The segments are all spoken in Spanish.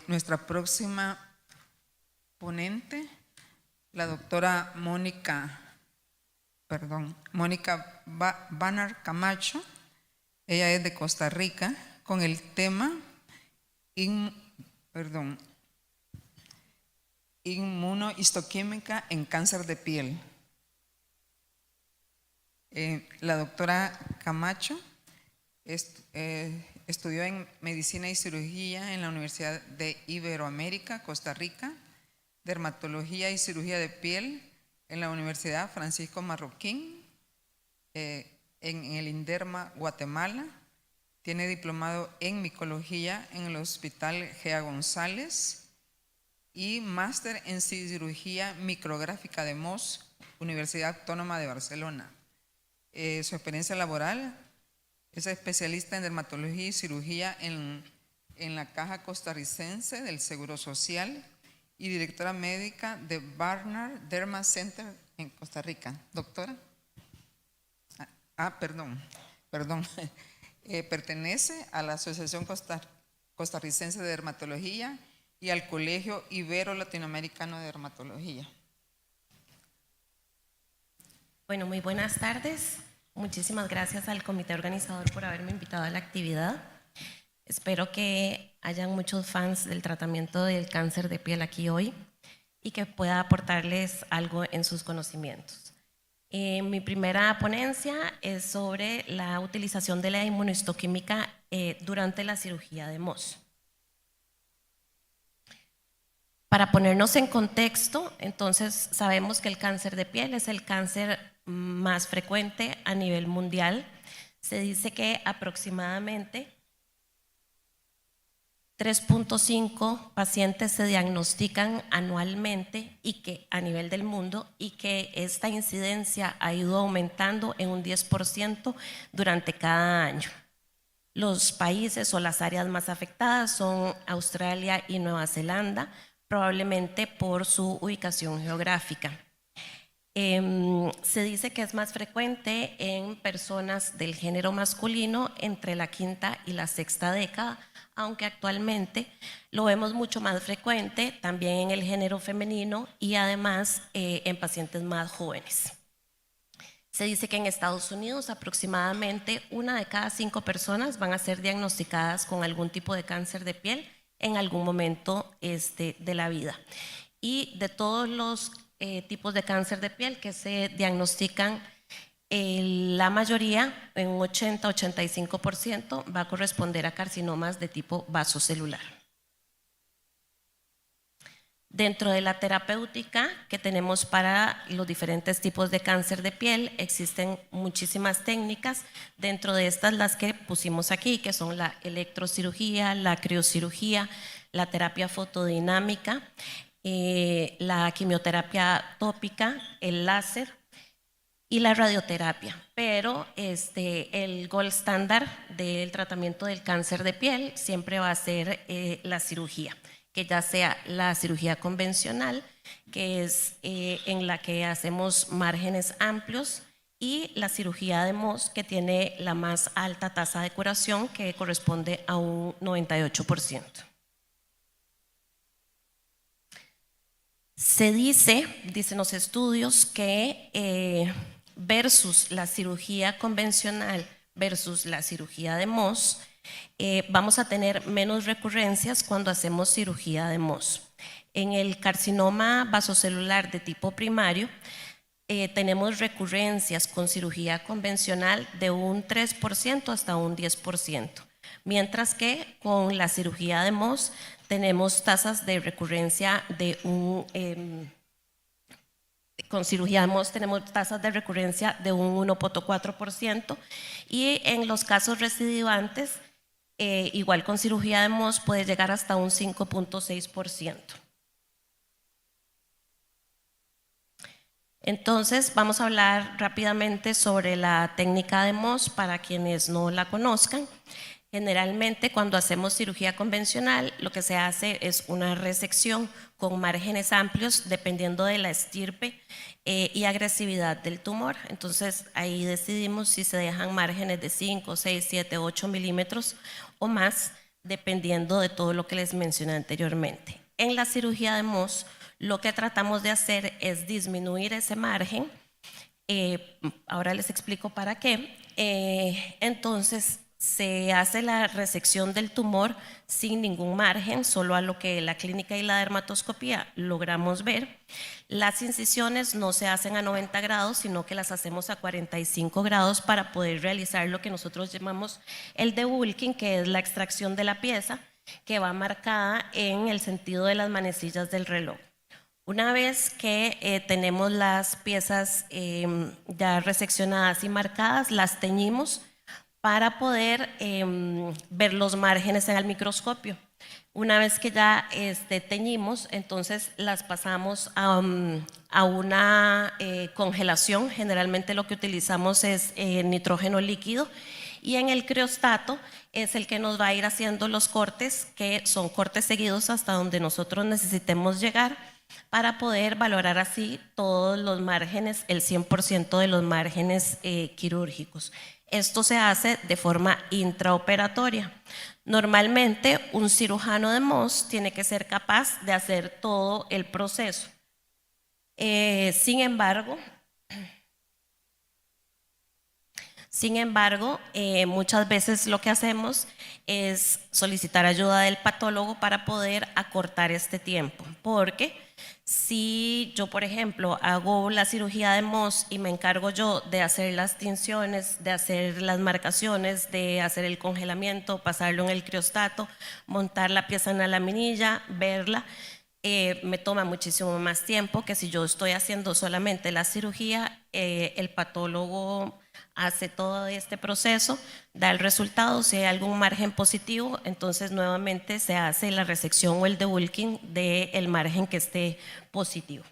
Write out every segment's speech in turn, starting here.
Nuestra próxima ponente, la doctora Mónica Banner Camacho. Ella es de Costa Rica, con el tema inmunohistoquímica en cáncer de piel. La doctora Camacho estudió en Medicina y Cirugía en la Universidad de Iberoamérica, Costa Rica, Dermatología y Cirugía de Piel en la Universidad Francisco Marroquín, en el INDERMA, Guatemala. Tiene diplomado en Micología en el Hospital Gea González y máster en Cirugía Micrográfica de Mos, Universidad Autónoma de Barcelona. Su experiencia laboral: es especialista en dermatología y cirugía en la Caja Costarricense del Seguro Social y directora médica de Barnard Derma Center en Costa Rica. Doctora. Perdón. Pertenece a la Asociación Costarricense de Dermatología y al Colegio Ibero-Latinoamericano de Dermatología. Bueno, muy buenas tardes. Muchísimas gracias al comité organizador por haberme invitado a la actividad. Espero que hayan muchos fans del tratamiento del cáncer de piel aquí hoy y que pueda aportarles algo en sus conocimientos. Mi primera ponencia es sobre la utilización de la inmunohistoquímica durante la cirugía de Mohs. Para ponernos en contexto, entonces sabemos que el cáncer de piel es el cáncer más frecuente a nivel mundial. Se dice que aproximadamente 3.5 pacientes se diagnostican anualmente y que a nivel del mundo, y que esta incidencia ha ido aumentando en un 10% durante cada año. Los países o las áreas más afectadas son Australia y Nueva Zelanda, probablemente por su ubicación geográfica. Se dice que es más frecuente en personas del género masculino entre la quinta y la sexta década, aunque actualmente lo vemos mucho más frecuente también en el género femenino y además en pacientes más jóvenes. Se dice que en Estados Unidos aproximadamente 1 de cada 5 personas van a ser diagnosticadas con algún tipo de cáncer de piel en algún momento de la vida. Y de todos los tipos de cáncer de piel que se diagnostican, la mayoría, en un 80-85%, va a corresponder a carcinomas de tipo vasocelular. Dentro de la terapéutica que tenemos para los diferentes tipos de cáncer de piel, existen muchísimas técnicas. Dentro de estas, las que pusimos aquí, que son la electrocirugía, la criocirugía, la terapia fotodinámica, la quimioterapia tópica, el láser y la radioterapia. Pero el gold estándar del tratamiento del cáncer de piel siempre va a ser la cirugía, que ya sea la cirugía convencional, que es en la que hacemos márgenes amplios, y la cirugía de Mohs, que tiene la más alta tasa de curación, que corresponde a un 98%. Se dicen los estudios que versus la cirugía convencional versus la cirugía de Mohs, vamos a tener menos recurrencias cuando hacemos cirugía de Mohs. En el carcinoma vasocelular de tipo primario, tenemos recurrencias con cirugía convencional de un 3% hasta un 10%, mientras que con la cirugía de Mohs tenemos tasas de recurrencia de con cirugía de Mohs tenemos tasas de recurrencia de un 1.4%, y en los casos recidivantes, igual con cirugía de Mohs, puede llegar hasta un 5.6%. Entonces vamos a hablar rápidamente sobre la técnica de Mohs para quienes no la conozcan. Generalmente, cuando hacemos cirugía convencional, lo que se hace es una resección con márgenes amplios dependiendo de la estirpe y agresividad del tumor. Entonces ahí decidimos si se dejan márgenes de 5, 6, 7, 8 milímetros o más, dependiendo de todo lo que les mencioné anteriormente. En la cirugía de Mohs, lo que tratamos de hacer es disminuir ese margen. Ahora les explico para qué. Entonces, se hace la resección del tumor sin ningún margen, solo a lo que la clínica y la dermatoscopía logramos ver. Las incisiones no se hacen a 90 grados, sino que las hacemos a 45 grados para poder realizar lo que nosotros llamamos el debulking, que es la extracción de la pieza, que va marcada en el sentido de las manecillas del reloj. Una vez que tenemos las piezas ya reseccionadas y marcadas, las teñimos para poder ver los márgenes en el microscopio. Una vez que ya teñimos, entonces las pasamos a una congelación. Generalmente lo que utilizamos es nitrógeno líquido, y en el criostato es el que nos va a ir haciendo los cortes, que son cortes seguidos hasta donde nosotros necesitemos llegar, para poder valorar así todos los márgenes, el 100% de los márgenes quirúrgicos. Esto se hace de forma intraoperatoria. Normalmente un cirujano de Mohs tiene que ser capaz de hacer todo el proceso. Sin embargo, muchas veces lo que hacemos es solicitar ayuda del patólogo para poder acortar este tiempo, porque si yo, por ejemplo, hago la cirugía de Mohs y me encargo yo de hacer las tinciones, de hacer las marcaciones, de hacer el congelamiento, pasarlo en el criostato, montar la pieza en la laminilla, verla, me toma muchísimo más tiempo que si yo estoy haciendo solamente la cirugía. El patólogo hace todo este proceso, da el resultado. Si hay algún margen positivo, entonces nuevamente se hace la resección o el debulking del margen que esté positivo.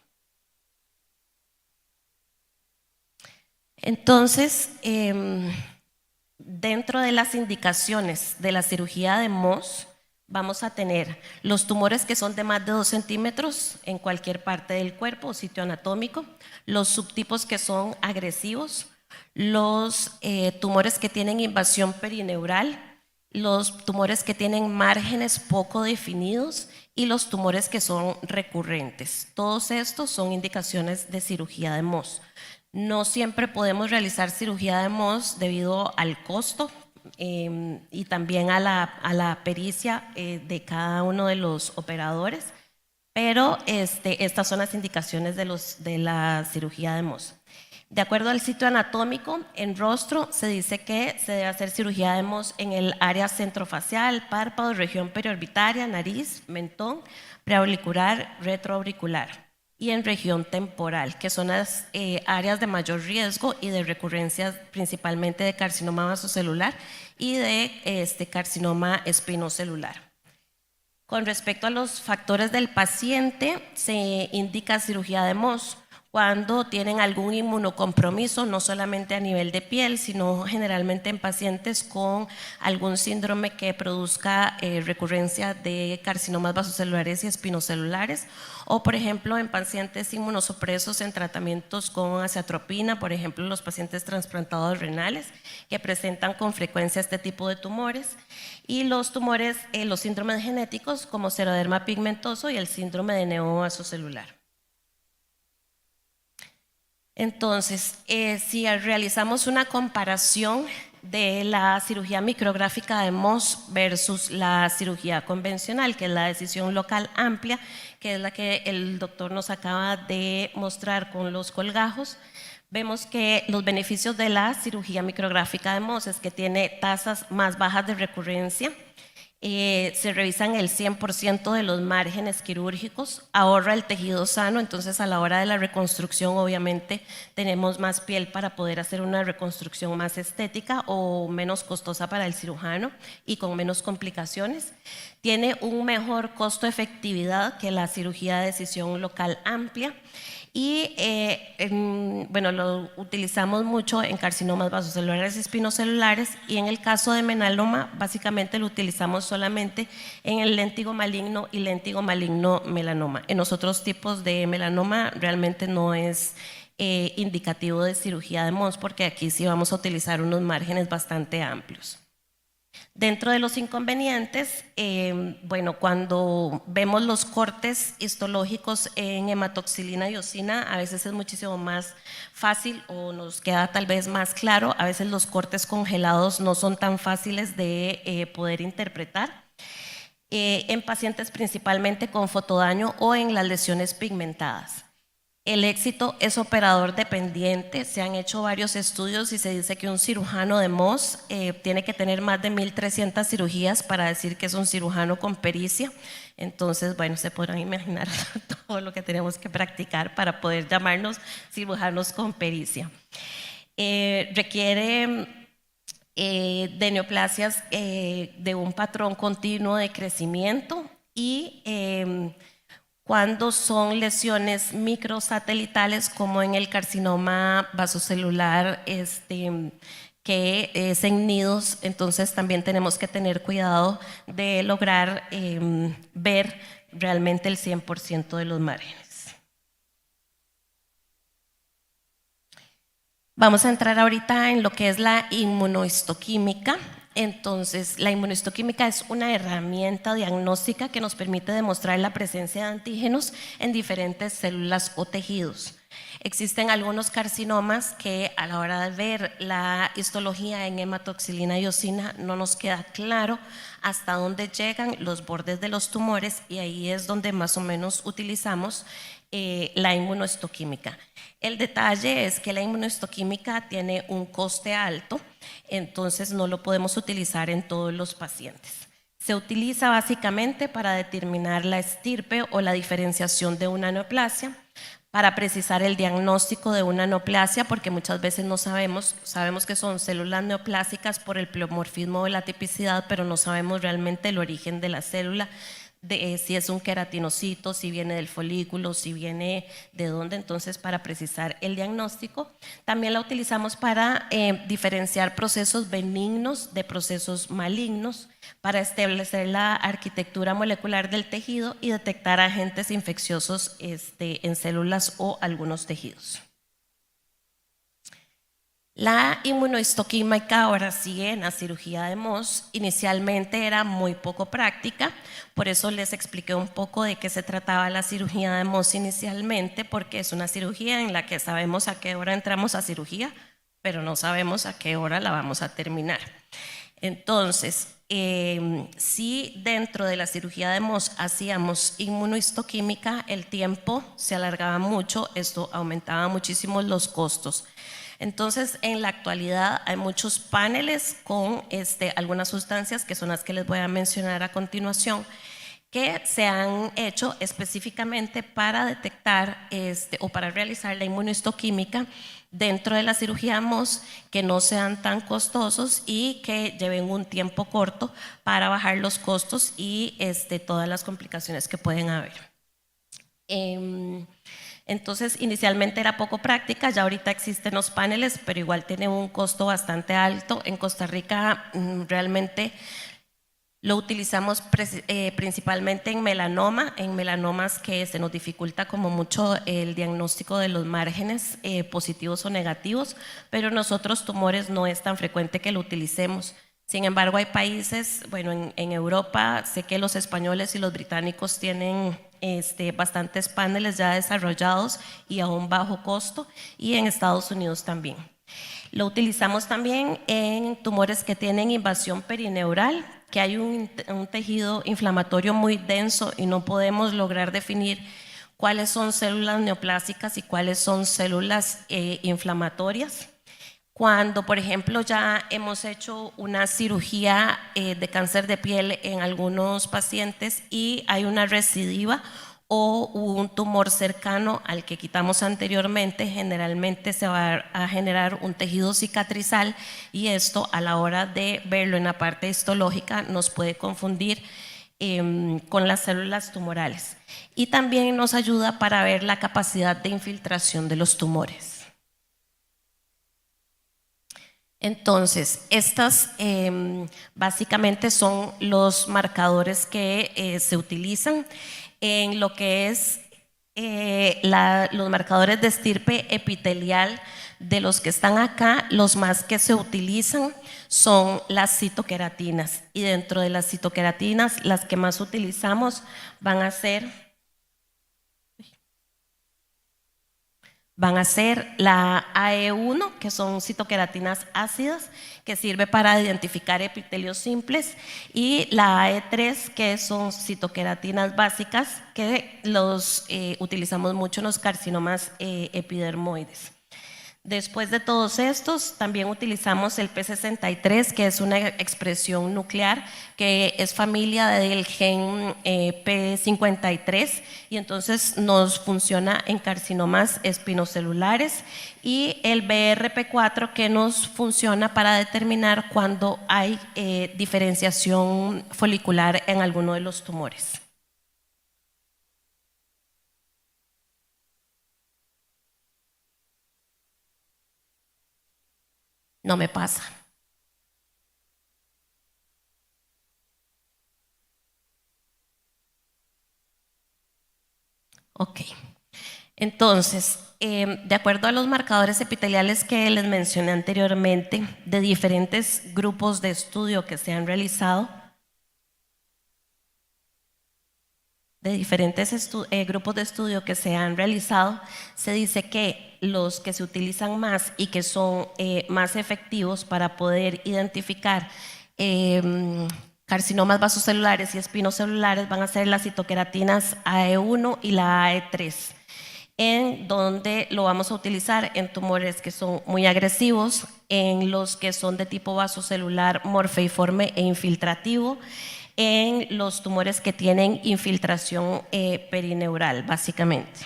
Entonces, dentro de las indicaciones de la cirugía de Mohs, vamos a tener los tumores que son de más de 2 centímetros en cualquier parte del cuerpo o sitio anatómico, los subtipos que son agresivos, los tumores que tienen invasión perineural, los tumores que tienen márgenes poco definidos y los tumores que son recurrentes. Todos estos son indicaciones de cirugía de Mohs. No siempre podemos realizar cirugía de Mohs debido al costo y también a la pericia de cada uno de los operadores, pero estas son las indicaciones de la cirugía de Mohs. De acuerdo al sitio anatómico, en rostro se dice que se debe hacer cirugía de Mohs en el área centrofacial, párpado, región periorbitaria, nariz, mentón, preauricular, retroauricular, y en región temporal, que son las áreas de mayor riesgo y de recurrencias principalmente de carcinoma vasocelular y de carcinoma espinocelular. Con respecto a los factores del paciente, se indica cirugía de Mohs cuando tienen algún inmunocompromiso, no solamente a nivel de piel, sino generalmente en pacientes con algún síndrome que produzca recurrencia de carcinomas vasocelulares y espinocelulares, o por ejemplo en pacientes inmunosupresos en tratamientos con aciatropina, por ejemplo los pacientes trasplantados renales que presentan con frecuencia este tipo de tumores, y los tumores, los síndromes genéticos como seroderma pigmentoso y el síndrome de Neo vasocelular. Entonces, si realizamos una comparación de la cirugía micrográfica de Mohs versus la cirugía convencional, que es la decisión local amplia, que es la que el doctor nos acaba de mostrar con los colgajos, vemos que los beneficios de la cirugía micrográfica de Mohs es que tiene tasas más bajas de recurrencia, se revisan el 100% de los márgenes quirúrgicos, ahorra el tejido sano, entonces a la hora de la reconstrucción obviamente tenemos más piel para poder hacer una reconstrucción más estética o menos costosa para el cirujano y con menos complicaciones. Tiene un mejor costo-efectividad que la cirugía de decisión local amplia. Y bueno, lo utilizamos mucho en carcinomas vasocelulares y espinocelulares, y en el caso de melanoma básicamente lo utilizamos solamente en el léntigo maligno y léntigo maligno melanoma. En los otros tipos de melanoma realmente no es indicativo de cirugía de Mohs, porque aquí sí vamos a utilizar unos márgenes bastante amplios. Dentro de los inconvenientes, bueno, cuando vemos los cortes histológicos en hematoxilina y eosina, a veces es muchísimo más fácil o nos queda tal vez más claro. A veces los cortes congelados no son tan fáciles de poder interpretar. En pacientes principalmente con fotodaño o en las lesiones pigmentadas. El éxito es operador dependiente. Se han hecho varios estudios y se dice que un cirujano de MOS tiene que tener más de 1.300 cirugías para decir que es un cirujano con pericia. Entonces, bueno, se podrán imaginar todo lo que tenemos que practicar para poder llamarnos cirujanos con pericia. Requiere de neoplasias de un patrón continuo de crecimiento y cuando son lesiones microsatelitales como en el carcinoma vasocelular que es en nidos, entonces también tenemos que tener cuidado de lograr ver realmente el 100% de los márgenes. Vamos a entrar ahorita en lo que es la inmunohistoquímica. Entonces, la inmunohistoquímica es una herramienta diagnóstica que nos permite demostrar la presencia de antígenos en diferentes células o tejidos. Existen algunos carcinomas que a la hora de ver la histología en hematoxilina y eosina no nos queda claro hasta dónde llegan los bordes de los tumores y ahí es donde más o menos utilizamos la inmunohistoquímica. El detalle es que la inmunohistoquímica tiene un coste alto, entonces no lo podemos utilizar en todos los pacientes. Se utiliza básicamente para determinar la estirpe o la diferenciación de una neoplasia, para precisar el diagnóstico de una neoplasia, porque muchas veces no sabemos que son células neoplásicas por el pleomorfismo o la tipicidad, pero no sabemos realmente el origen de la célula, si es un queratinocito, si viene del folículo, si viene de dónde, entonces para precisar el diagnóstico. También la utilizamos para diferenciar procesos benignos de procesos malignos, para establecer la arquitectura molecular del tejido y detectar agentes infecciosos en células o algunos tejidos. La inmunohistoquímica ahora sigue en la cirugía de MOS. Inicialmente era muy poco práctica, por eso les expliqué un poco de qué se trataba la cirugía de MOS inicialmente, porque es una cirugía en la que sabemos a qué hora entramos a cirugía, pero no sabemos a qué hora la vamos a terminar. Entonces, si dentro de la cirugía de MOS hacíamos inmunohistoquímica, el tiempo se alargaba mucho, esto aumentaba muchísimo los costos. Entonces, en la actualidad hay muchos paneles con algunas sustancias que son las que les voy a mencionar a continuación, que se han hecho específicamente para detectar o para realizar la inmunohistoquímica dentro de la cirugía MOS, que no sean tan costosos y que lleven un tiempo corto para bajar los costos y todas las complicaciones que pueden haber. Entonces, inicialmente era poco práctica, ya ahorita existen los paneles, pero igual tiene un costo bastante alto. En Costa Rica realmente lo utilizamos principalmente en melanomas que se nos dificulta como mucho el diagnóstico de los márgenes positivos o negativos, pero en nosotros tumores no es tan frecuente que lo utilicemos. Sin embargo, hay países, bueno, en Europa sé que los españoles y los británicos tienen bastantes paneles ya desarrollados y a un bajo costo, y en Estados Unidos también. Lo utilizamos también en tumores que tienen invasión perineural, que hay un tejido inflamatorio muy denso y no podemos lograr definir cuáles son células neoplásicas y cuáles son células inflamatorias. Cuando, por ejemplo, ya hemos hecho una cirugía de cáncer de piel en algunos pacientes y hay una recidiva o un tumor cercano al que quitamos anteriormente, generalmente se va a generar un tejido cicatrizal y esto a la hora de verlo en la parte histológica nos puede confundir con las células tumorales. Y también nos ayuda para ver la capacidad de infiltración de los tumores. Entonces, estas básicamente son los marcadores que se utilizan en lo que es los marcadores de estirpe epitelial de los que están acá, los más que se utilizan son las citoqueratinas, y dentro de las citoqueratinas las que más utilizamos van a ser la AE1, que son citoqueratinas ácidas, que sirve para identificar epitelios simples, y la AE3, que son citoqueratinas básicas, que los utilizamos mucho en los carcinomas epidermoides. Después de todos estos, también utilizamos el P63, que es una expresión nuclear que es familia del gen P53, y entonces nos funciona en carcinomas espinocelulares, y el BRP4, que nos funciona para determinar cuando hay diferenciación folicular en alguno de los tumores. No me pasa. Ok. Entonces, de acuerdo a los marcadores epiteliales que les mencioné anteriormente, de diferentes grupos de estudio que se han realizado, grupos de estudio que se han realizado, se dice que los que se utilizan más y que son más efectivos para poder identificar carcinomas vasocelulares y espinocelulares van a ser las citoqueratinas AE1 y la AE3, en donde lo vamos a utilizar en tumores que son muy agresivos, en los que son de tipo vasocelular morfeiforme e infiltrativo, en los tumores que tienen infiltración perineural, básicamente.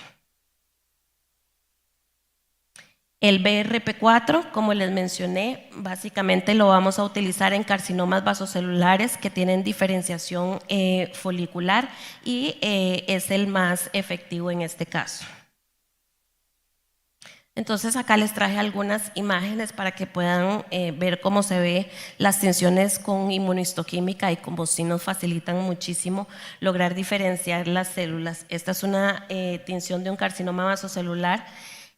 El BRP4, como les mencioné, básicamente lo vamos a utilizar en carcinomas vasocelulares que tienen diferenciación folicular, y es el más efectivo en este caso. Entonces acá les traje algunas imágenes para que puedan ver cómo se ve las tinciones con inmunohistoquímica y cómo sí nos facilitan muchísimo lograr diferenciar las células. Esta es una tinción de un carcinoma vasocelular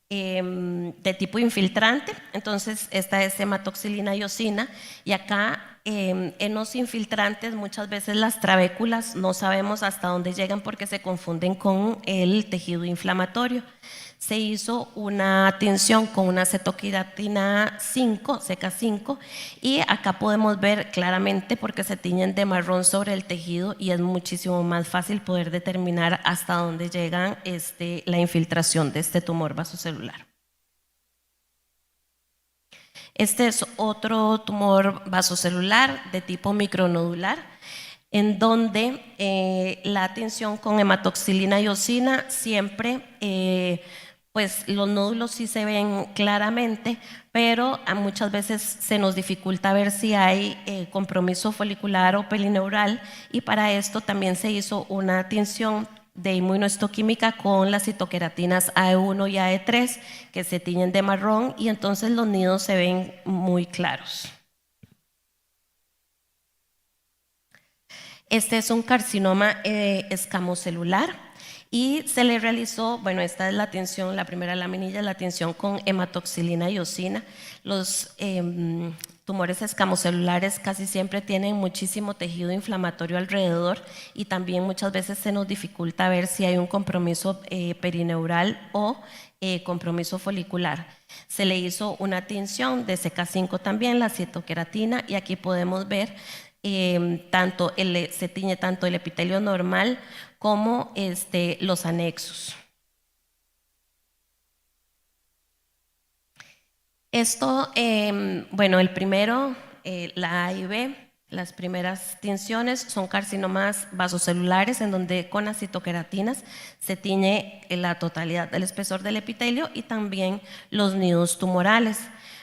de tipo infiltrante. Entonces esta es hematoxilina iosina, y acá en los infiltrantes muchas veces las trabéculas no sabemos hasta dónde llegan porque se confunden con el tejido inflamatorio. Se hizo una tinción con una cetoqueratina 5, CK5, y acá podemos ver claramente porque se tiñen de marrón sobre el tejido, y es muchísimo más fácil poder determinar hasta dónde llegan la infiltración de este tumor vasocelular. Este es otro tumor vasocelular de tipo micronodular, en donde la tinción con hematoxilina iosina siempre pues los nódulos sí se ven claramente, pero muchas veces se nos dificulta ver si hay compromiso folicular o perineural, y para esto también se hizo una tinción de inmunohistoquímica con las citoqueratinas AE1 y AE3, que se tiñen de marrón, y entonces los nidos se ven muy claros. Este es un carcinoma escamocelular, y se le realizó, bueno, esta es la tinción, la primera laminilla, la tinción con hematoxilina iosina. Los tumores escamocelulares casi siempre tienen muchísimo tejido inflamatorio alrededor, y también muchas veces se nos dificulta ver si hay un compromiso perineural o compromiso folicular. Se le hizo una tinción de CK5 también, la citoqueratina, y aquí podemos ver se tiñe tanto el epitelio normal como los anexos. Esto, bueno, el primero, la A y B, las primeras tinciones son carcinomas vasocelulares, en donde con las citoqueratinas se tiñe la totalidad del espesor del epitelio y también los nidos tumorales.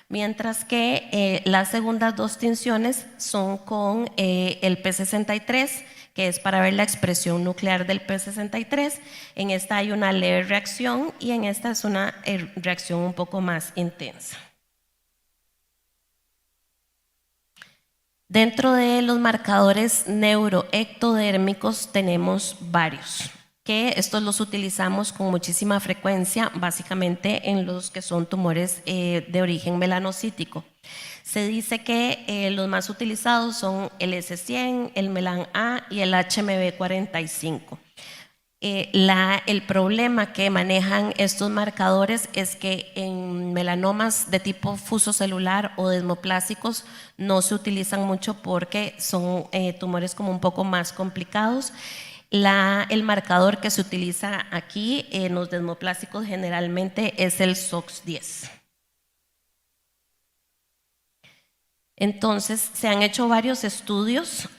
Mientras que las segundas dos tinciones son con el P63, que es para ver la expresión nuclear del P63. En esta hay una leve reacción, y en esta es una reacción un poco más intensa. Dentro de los marcadores neuroectodérmicos tenemos varios. que estos los utilizamos con muchísima frecuencia, básicamente en los que son tumores de origen melanocítico. Se dice que los más utilizados son el S100, el Melan-A y el HMB45. El problema que manejan estos marcadores es que en melanomas de tipo fusocelular o desmoplásicos no se utilizan mucho porque son tumores como un poco más complicados. El marcador que se utiliza aquí en los desmoplásicos generalmente es el SOX10. Entonces, se han hecho varios estudios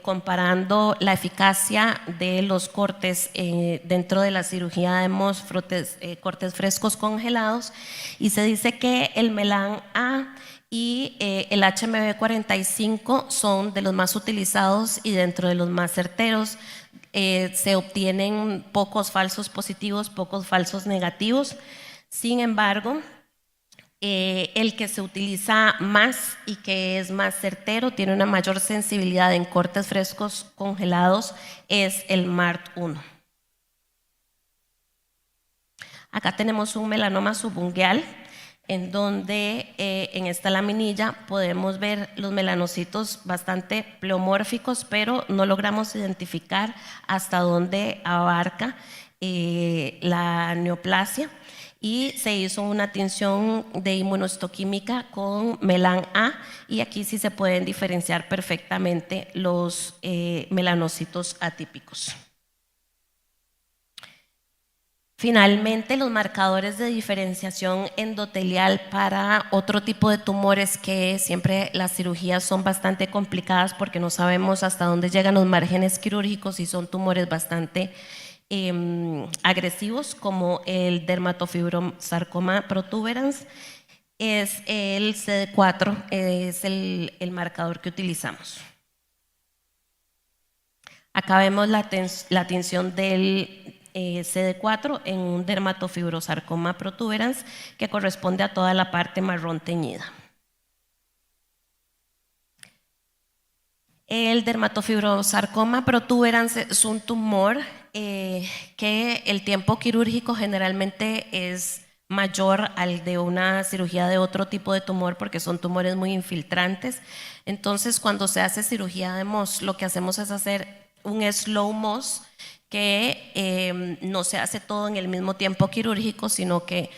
comparando la eficacia de los cortes dentro de la cirugía de MOS, cortes frescos congelados, y se dice que el Melan-A y el HMB45 son de los más utilizados y dentro de los más certeros. Se obtienen pocos falsos positivos, pocos falsos negativos. Sin embargo, el que se utiliza más y que es más certero, tiene una mayor sensibilidad en cortes frescos congelados, es el MART1. Acá tenemos un melanoma subungueal, en donde en esta laminilla podemos ver los melanocitos bastante pleomórficos, pero no logramos identificar hasta dónde abarca la neoplasia. Y se hizo una tinción de inmunohistoquímica con Melan-A, y aquí sí se pueden diferenciar perfectamente los melanocitos atípicos. Finalmente, los marcadores de diferenciación endotelial para otro tipo de tumores, que siempre las cirugías son bastante complicadas porque no sabemos hasta dónde llegan los márgenes quirúrgicos y son tumores bastante agresivos, como el dermatofibrosarcoma protuberans, es el CD4, es el marcador que utilizamos. Acá vemos la tinción del CD4 en un dermatofibrosarcoma protuberans, que corresponde a toda la parte marrón teñida. El dermatofibrosarcoma protuberans es un tumor que el tiempo quirúrgico generalmente es mayor al de una cirugía de otro tipo de tumor, porque son tumores muy infiltrantes. Entonces, cuando se hace cirugía de MOS, lo que hacemos es hacer un slow MOS, que no se hace todo en el mismo tiempo quirúrgico, sino que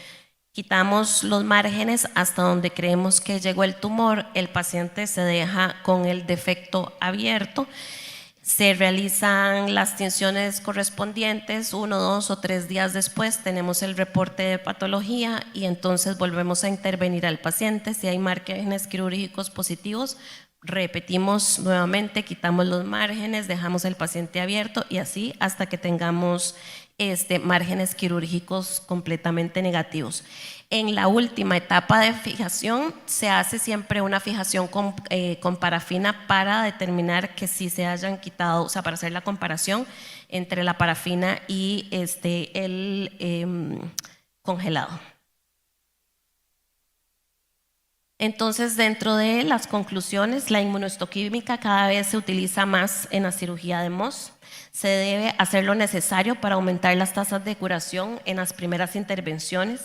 quitamos los márgenes hasta donde creemos que llegó el tumor, el paciente se deja con el defecto abierto, se realizan las tinciones correspondientes, 1, 2 o 3 días después tenemos el reporte de patología y entonces volvemos a intervenir al paciente. Si hay márgenes quirúrgicos positivos, repetimos nuevamente, quitamos los márgenes, dejamos el paciente abierto y así hasta que tengamos márgenes quirúrgicos completamente negativos. En la última etapa de fijación se hace siempre una fijación con parafina para determinar que sí se hayan quitado, o sea, para hacer la comparación entre la parafina y el congelado. Entonces, dentro de las conclusiones, la inmunohistoquímica cada vez se utiliza más en la cirugía de MOS. Se debe hacer lo necesario para aumentar las tasas de curación en las primeras intervenciones.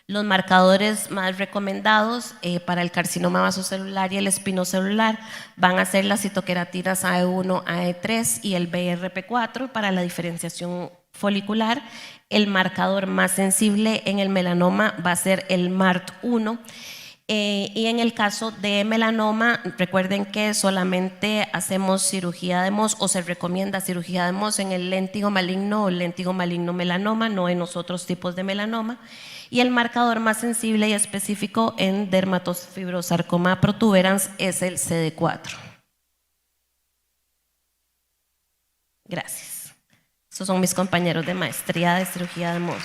Los marcadores más recomendados para el carcinoma vasocelular y el espinocelular van a ser las citoqueratinas AE1, AE3 y el BRP4 para la diferenciación folicular. El marcador más sensible en el melanoma va a ser el MART1. Y en el caso de melanoma, recuerden que solamente hacemos cirugía de MOS, o se recomienda cirugía de MOS en el léntigo maligno o léntigo maligno melanoma, no en los otros tipos de melanoma. Y el marcador más sensible y específico en dermatofibrosarcoma protuberans es el CD4. Gracias. Estos son mis compañeros de maestría de cirugía de MOS.